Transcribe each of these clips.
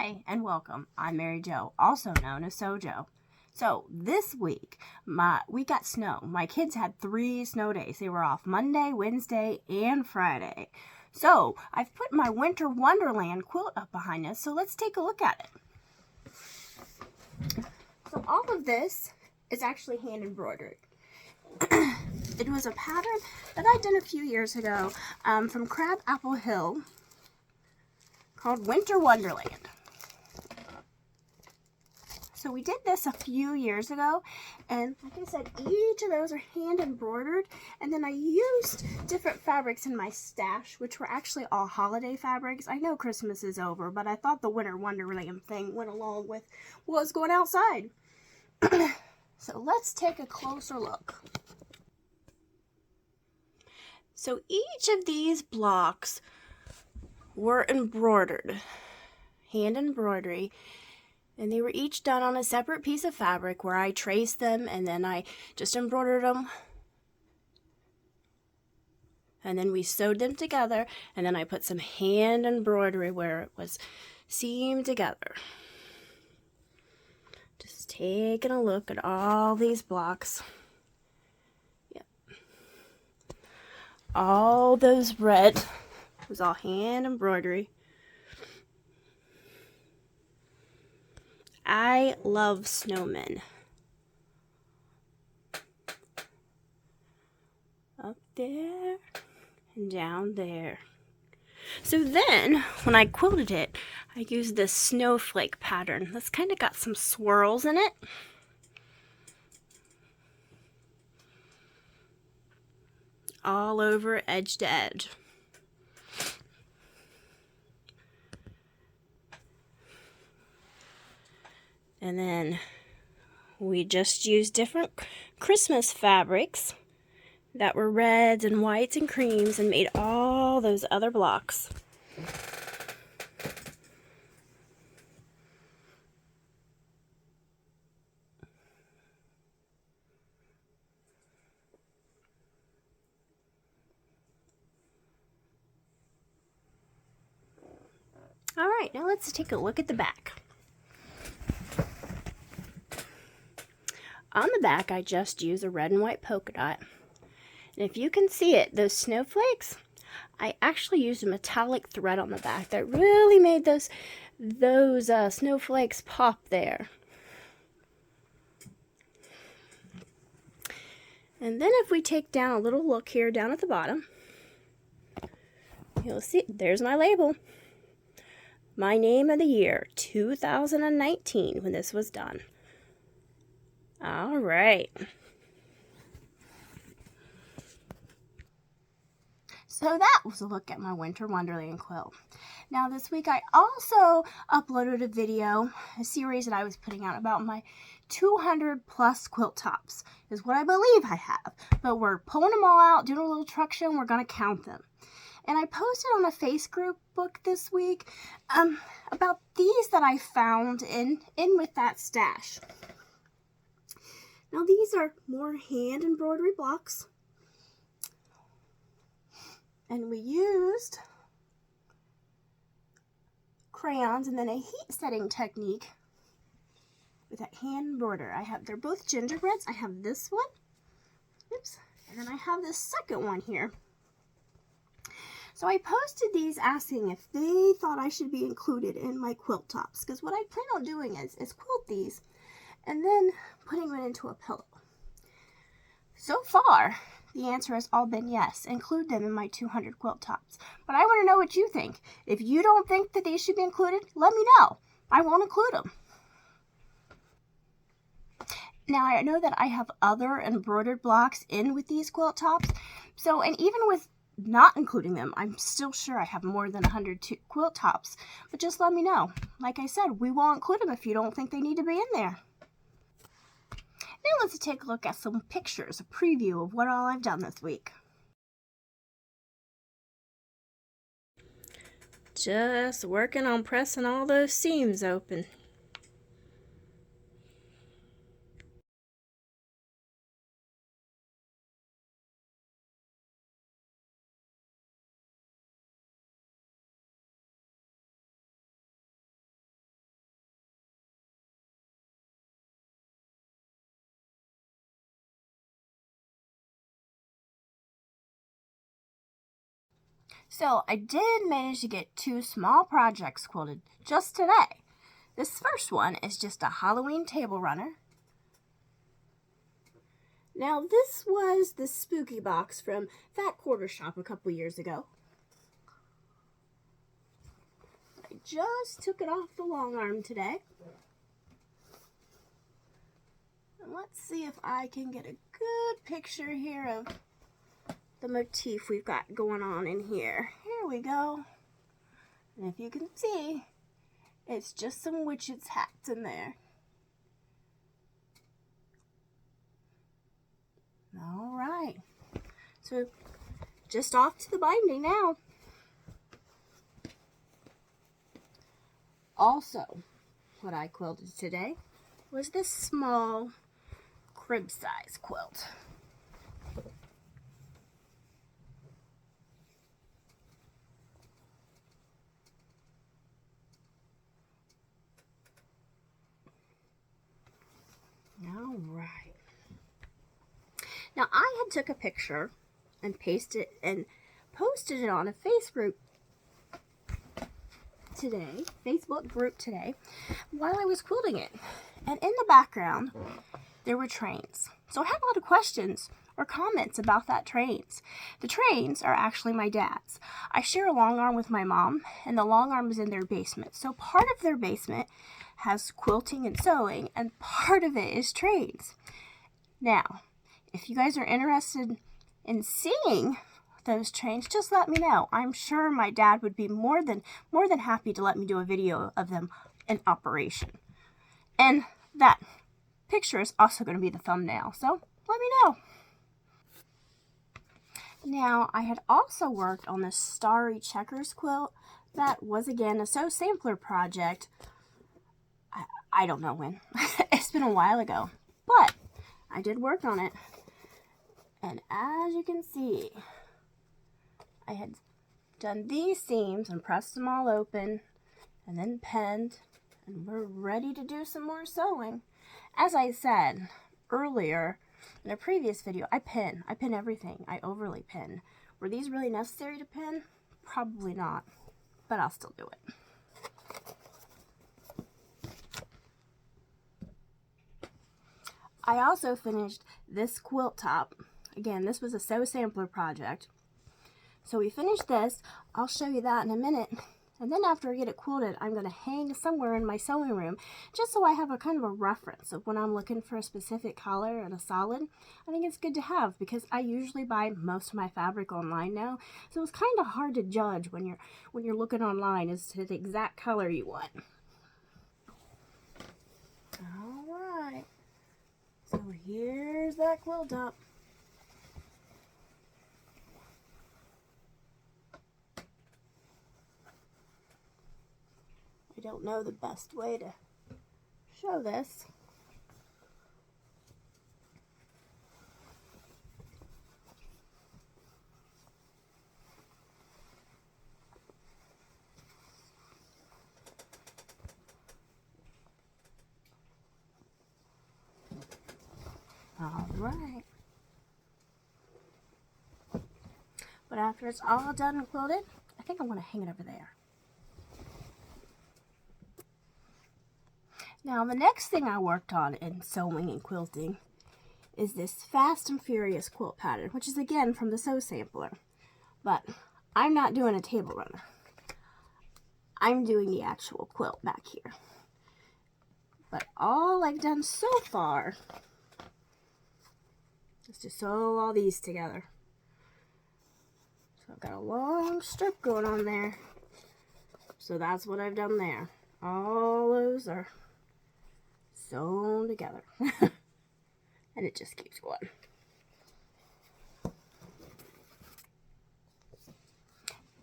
Hi and welcome. I'm Mary Jo, also known as Sojo. So this week, we got snow. My kids had 3 snow days. They were off Monday, Wednesday, and Friday. So I've put my Winter Wonderland quilt up behind us, so let's take a look at it. So all of this is actually hand embroidered. It was a pattern that I did a few years ago from Crab Apple Hill called Winter Wonderland. So we did this a few years ago, and like I said, each of those are hand embroidered, and then I used different fabrics in my stash, which were actually all holiday fabrics. I know Christmas is over, but I thought the Winter Wonderland thing went along with what was going outside. So let's take a closer look. So each of these blocks were embroidered, hand embroidery, and they were each done on a separate piece of fabric where I traced them and then I just embroidered them. And then we sewed them together, and then I put some hand embroidery where it was seamed together. Just taking a look at all these blocks. Yep. All those red was all hand embroidery. I love snowmen. Up there and down there. So then, when I quilted it, I used this snowflake pattern. That's kind of got some swirls in it. All over edge to edge. And then we just used different Christmas fabrics that were reds and whites and creams and made all those other blocks. All right, now let's take a look at the back. On the back, I just used a red and white polka dot. And if you can see it, those snowflakes, I actually used a metallic thread on the back that really made those snowflakes pop there. And then if we take down a little look here down at the bottom, you'll see there's my label. My name of the year, 2019, when this was done. All right. So that was a look at my Winter Wonderland quilt. Now this week I also uploaded a video, a series that I was putting out about my 200 plus quilt tops, is what I believe I have. But we're pulling them all out, doing a little truck show, and we're going to count them. And I posted on a Facebook book this week about these that I found in with that stash. Now these are more hand embroidery blocks. And we used crayons and then a heat setting technique with that hand embroider. They're both gingerbreads. I have this one. Oops. And then I have this second one here. So I posted these asking if they thought I should be included in my quilt tops. Because what I plan on doing is quilt these and then putting them into a pillow. So far, the answer has all been yes. Include them in my 200 quilt tops. But I want to know what you think. If you don't think that these should be included, let me know. I won't include them. Now, I know that I have other embroidered blocks in with these quilt tops. So, and even with not including them, I'm still sure I have more than 100 quilt tops. But just let me know. Like I said, we won't include them if you don't think they need to be in there. Now let's take a look at some pictures, a preview of what all I've done this week. Just working on pressing all those seams open. So I did manage to get 2 small projects quilted just today. This first one is just a Halloween table runner. Now this was the spooky box from that quarter shop a couple years ago. I just took it off the long arm today. And let's see if I can get a good picture here of the motif we've got going on in here. Here we go. And if you can see, it's just some witches' hats in there. All right. So just off to the binding now. Also, what I quilted today was this small crib size quilt. All right. Now I had took a picture and posted it on a Facebook group today while I was quilting it. And in the background there were trains. So I had a lot of questions or comments about that trains. The trains are actually my dad's. I share a long arm with my mom, and the long arm is in their basement. So part of their basement has quilting and sewing, and part of it is trains. Now, if you guys are interested in seeing those trains, just let me know. I'm sure my dad would be more than happy to let me do a video of them in operation. And that picture is also going to be the thumbnail, so let me know. Now, I had also worked on this starry checkers quilt. That was, again, a sew sampler project. I don't know when. It's been a while ago. But I did work on it. And as you can see, I had done these seams and pressed them all open and then pinned. And we're ready to do some more sewing. As I said earlier, in a previous video, I pin everything. I overly pin. Were these really necessary to pin? Probably not, but I'll still do it. I also finished this quilt top. Again, this was a sew sampler project. So we finished this. I'll show you that in a minute. And then after I get it quilted, I'm going to hang somewhere in my sewing room, just so I have a kind of a reference of when I'm looking for a specific color and a solid. I think it's good to have because I usually buy most of my fabric online now, so it's kind of hard to judge when you're looking online as to the exact color you want. All right, so here's that quilt top. I don't know the best way to show this. All right. But after it's all done and quilted, I think I'm going to hang it over there. Now, the next thing I worked on in sewing and quilting is this Fast and Furious quilt pattern, which is again from the sew sampler. But I'm not doing a table runner. I'm doing the actual quilt back here. But all I've done so far is to sew all these together. So I've got a long strip going on there. So that's what I've done there. All those are sewn together. And it just keeps going.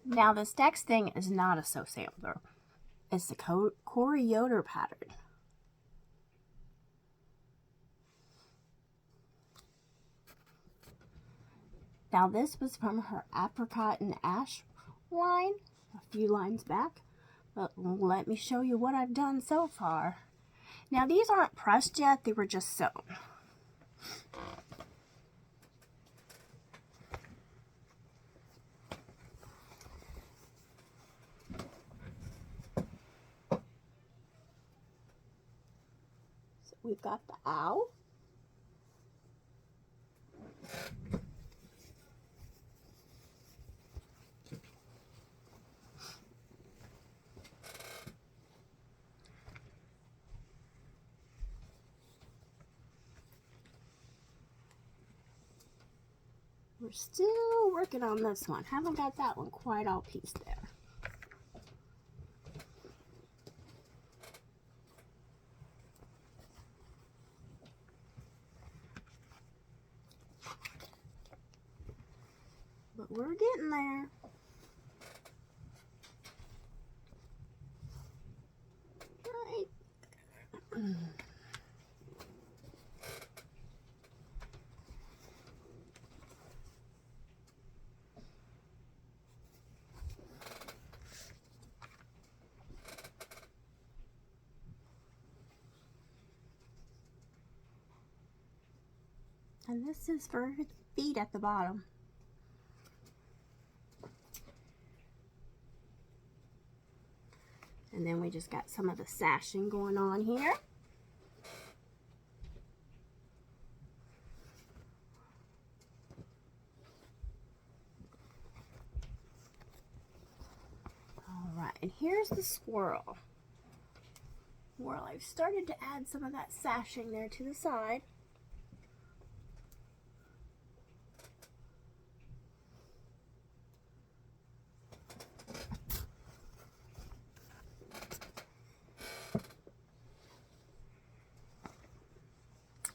Now this next thing is not a sew sampler. It's the Corey Yoder pattern. Now this was from her Apricot and Ash line, a few lines back. But let me show you what I've done so far. Now these aren't pressed yet, they were just sewn. we've got the owl. We're still working on this one. Haven't got that one quite all pieced there. But we're getting there. Right. And this is for his feet at the bottom. And then we just got some of the sashing going on here. All right, and here's the squirrel. Well, I've started to add some of that sashing there to the side.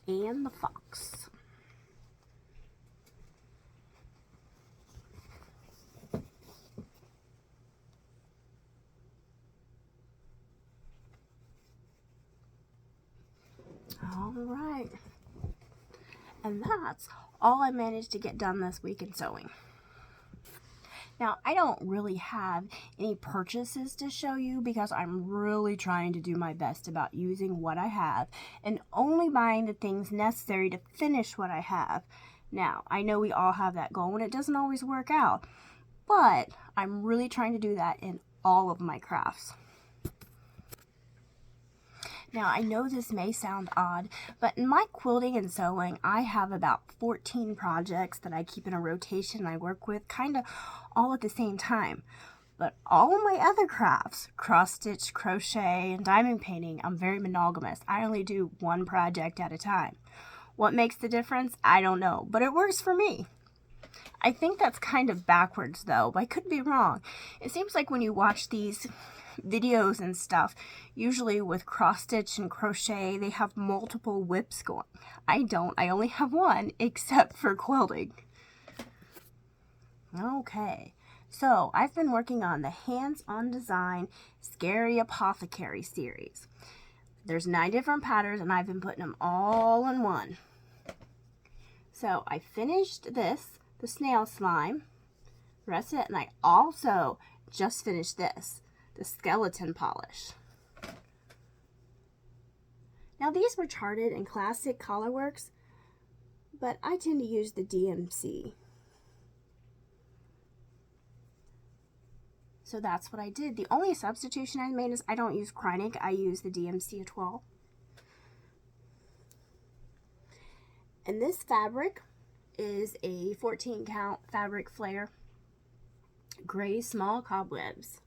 And the fox. All right. And that's all I managed to get done this week in sewing. Now, I don't really have any purchases to show you because I'm really trying to do my best about using what I have and only buying the things necessary to finish what I have. Now, I know we all have that goal and it doesn't always work out, but I'm really trying to do that in all of my crafts. Now, I know this may sound odd, but in my quilting and sewing, I have about 14 projects that I keep in a rotation I work with kind of all at the same time. But all of my other crafts, cross stitch, crochet, and diamond painting, I'm very monogamous. I only do one project at a time. What makes the difference? I don't know, but it works for me. I think that's kind of backwards though, but I could be wrong. It seems like when you watch these videos and stuff, usually with cross stitch and crochet, they have multiple whips going. I don't. I only have one, except for quilting. Okay, so I've been working on the Hands-on Design Scary Apothecary series. There's 9 different patterns and I've been putting them all in one. So I finished this, the snail slime, the rest of it, and I also just finished this, the skeleton polish. Now these were charted in Classic Colorworks, but I tend to use the DMC. So that's what I did. The only substitution I made is I don't use Kreinik, I use the DMC 12. And this fabric is a 14 count fabric flare, gray small cobwebs.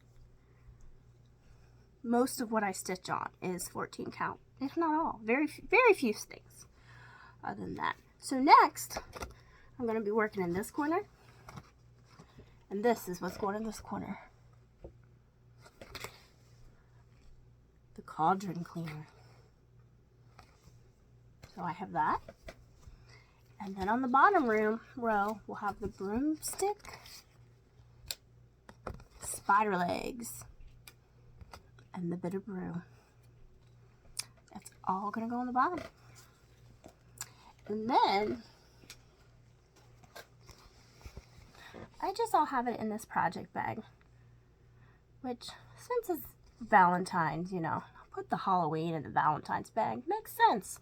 Most of what I stitch on is 14 count, if not all. Very few things other than that. So next, I'm going to be working in this corner. And this is what's going in this corner. The cauldron cleaner. So I have that. And then on the bottom row, we'll have the broomstick, spider legs, and the bit of broom. That's all gonna go on the bottom. And then I'll have it in this project bag, which since it's Valentine's, you know, I'll put the Halloween in the Valentine's bag. Makes sense.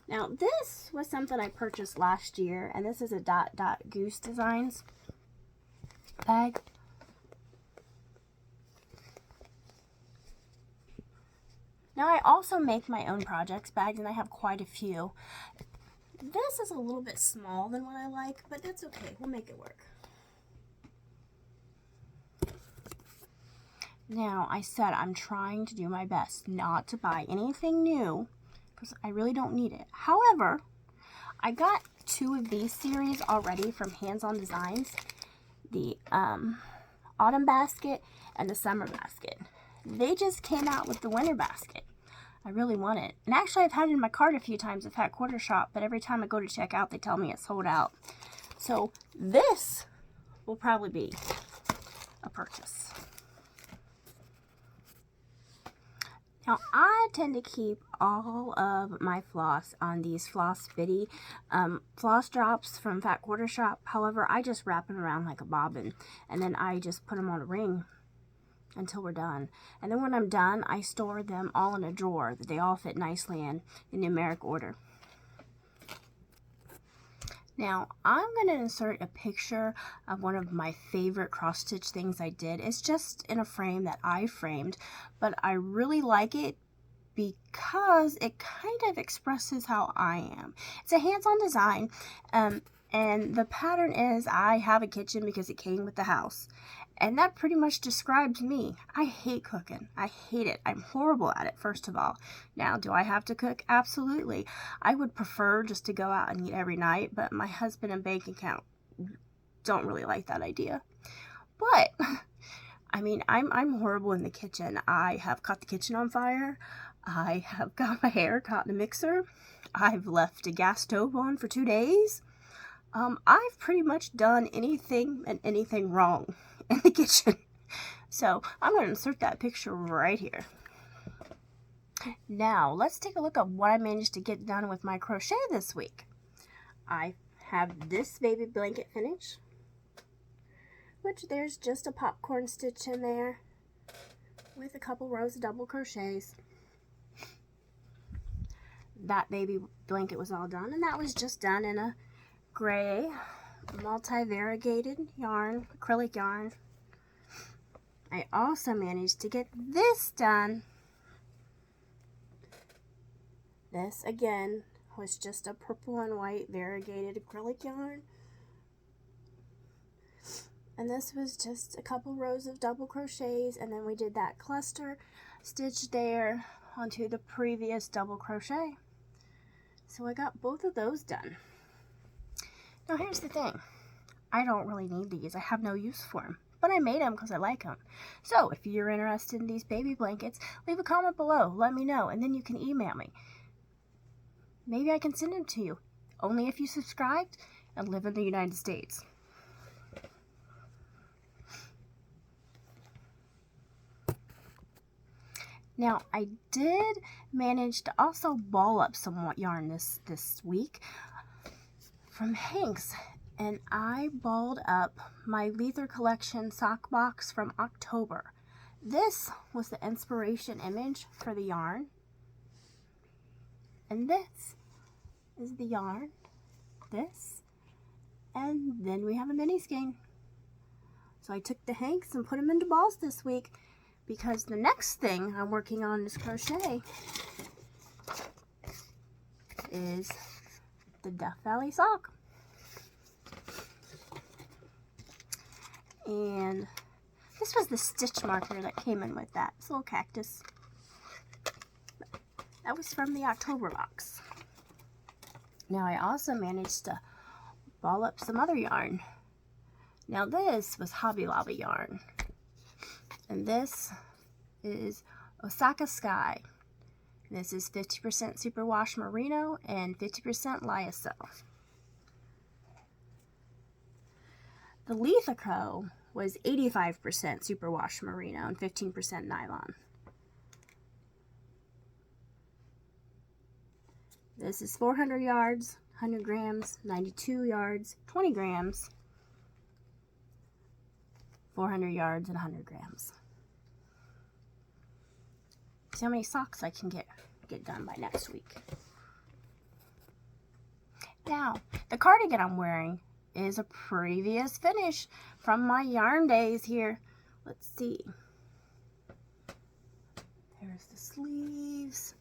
Now this was something I purchased last year, and this is a Goose Designs bag. Now I also make my own projects bags, and I have quite a few. This is a little bit small than what I like, but that's okay. We'll make it work. Now, I said I'm trying to do my best not to buy anything new because I really don't need it. However, I got 2 of these series already from Hands On Designs. The autumn basket and the summer basket. They just came out with the winter basket. I really want it. And actually, I've had it in my cart a few times. I've had Quarter Shop, but every time I go to check out, they tell me it's sold out. So this will probably be a purchase. Now, I tend to keep all of my floss on these Floss Bitty floss drops from Fat Quarter Shop. However, I just wrap them around like a bobbin, and then I just put them on a ring until we're done. And then when I'm done, I store them all in a drawer that they all fit nicely in numeric order. Now, I'm going to insert a picture of one of my favorite cross-stitch things I did. It's just in a frame that I framed, but I really like it because it kind of expresses how I am. It's a hands-on design, and the pattern is I have a kitchen because it came with the house. And that pretty much describes me. I hate cooking. I hate it. I'm horrible at it, first of all. Now, do I have to cook? Absolutely. I would prefer just to go out and eat every night, but my husband and bank account don't really like that idea. But, I mean, I'm horrible in the kitchen. I have caught the kitchen on fire. I have got my hair caught in a mixer. I've left a gas stove on for 2 days. I've pretty much done anything and anything wrong in the kitchen. So I'm going to insert that picture right here. Now let's take a look at what I managed to get done with my crochet this week. I have this baby blanket finish, which there's just a popcorn stitch in there with a couple rows of double crochets. That baby blanket was all done, and that was just done in a gray multi-variegated yarn, acrylic yarn. I also managed to get this done. This again was just a purple and white variegated acrylic yarn, and this was just a couple rows of double crochets, and then we did that cluster stitch there onto the previous double crochet. So I got both of those done. Now here's the thing, I don't really need these. I have no use for them, but I made them because I like them. So if you're interested in these baby blankets, leave a comment below, let me know, and then you can email me. Maybe I can send them to you, only if you subscribed and live in the United States. Now, I did manage to also ball up some yarn this week from Hanks, and I balled up my Lether Collection sock box from October. This was the inspiration image for the yarn, and this is the yarn, this, and then we have a mini skein. So I took the Hanks and put them into balls this week, because the next thing I'm working on this crochet is the Death Valley sock. And this was the stitch marker that came in with that. This little cactus. That was from the October box. Now I also managed to ball up some other yarn. Now this was Hobby Lobby yarn. And this is Osaka Sky. This is 50% superwash merino and 50% lyocell. The Lethico was 85% superwash merino and 15% nylon. This is 400 yards, 100 grams, 92 yards, 20 grams, 400 yards, and 100 grams. See how many socks I can get done by next week. Now, the cardigan I'm wearing is a previous finish from my yarn days here. Let's see. Here's the sleeves.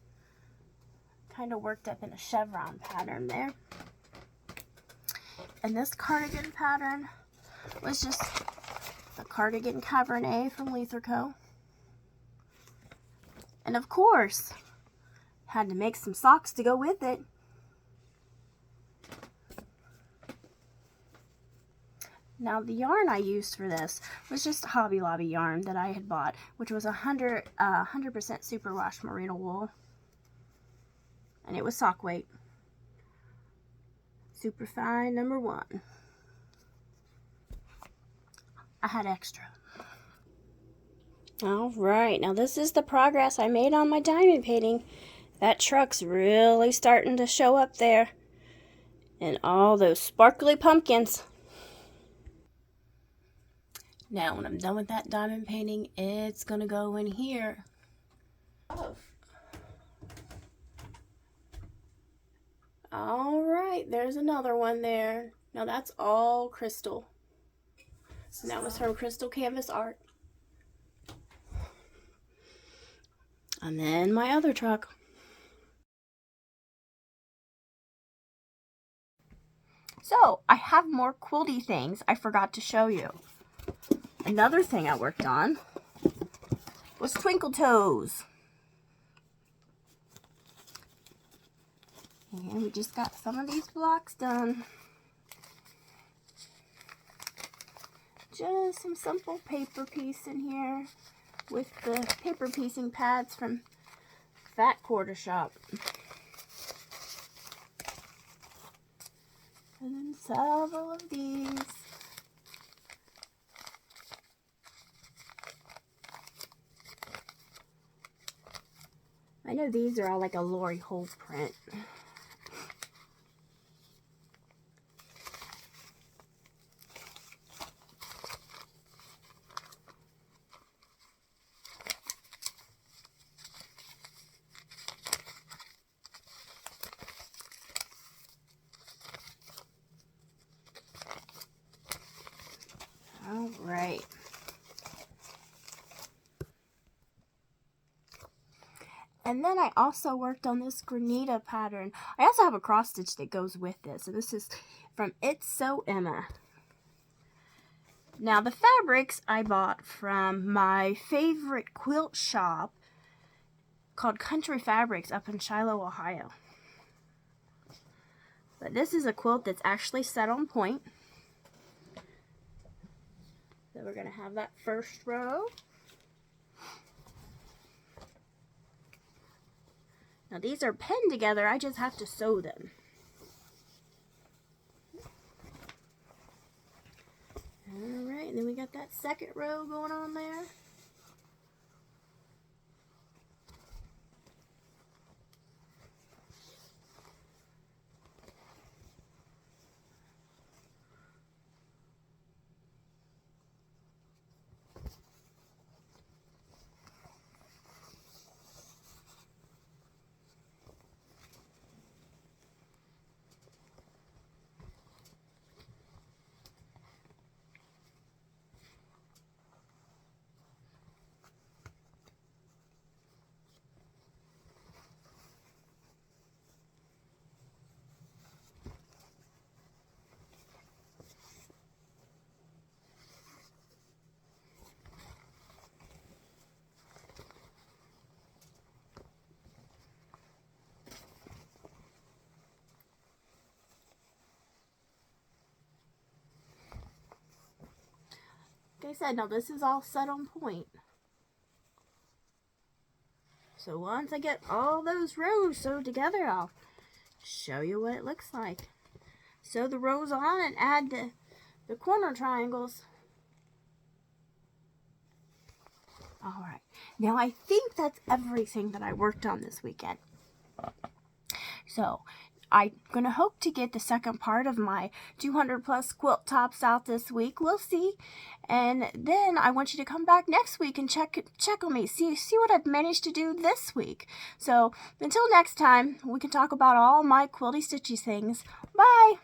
Kind of worked up in a chevron pattern there. And this cardigan pattern was just the cardigan Cabernet from Lether Co. And of course, had to make some socks to go with it. Now the yarn I used for this was just Hobby Lobby yarn that I had bought, which was 100% superwash merino wool. And it was sock weight. Super fine #1. I had extra. Alright, now this is the progress I made on my diamond painting. That truck's really starting to show up there. And all those sparkly pumpkins. Now when I'm done with that diamond painting, it's going to go in here. Alright, there's another one there. Now that's all crystal. And that was from Crystal Canvas Art. And then my other truck. So, I have more quilty things I forgot to show you. Another thing I worked on was Twinkle Toes. And we just got some of these blocks done. Just some simple paper piece in here with the paper piecing pads from Fat Quarter Shop. And then several of these. I know these are all like a Lori Hole print. All right. And then I also worked on this granita pattern. I also have a cross stitch that goes with this. So this is from It's So Emma. Now the fabrics I bought from my favorite quilt shop called Country Fabrics up in Shiloh, Ohio. But this is a quilt that's actually set on point. So we're going to have that first row. Now these are pinned together, I just have to sew them. Alright, and then we got that second row going on there. Like I said, now this is all set on point. So once I get all those rows sewed together, I'll show you what it looks like. Sew the rows on and add the corner triangles. Alright, now I think that's everything that I worked on this weekend. So, I'm going to hope to get the second part of my 200 plus quilt tops out this week. We'll see. And then I want you to come back next week and check on me. See what I've managed to do this week. So until next time, we can talk about all my quilty stitchy things. Bye!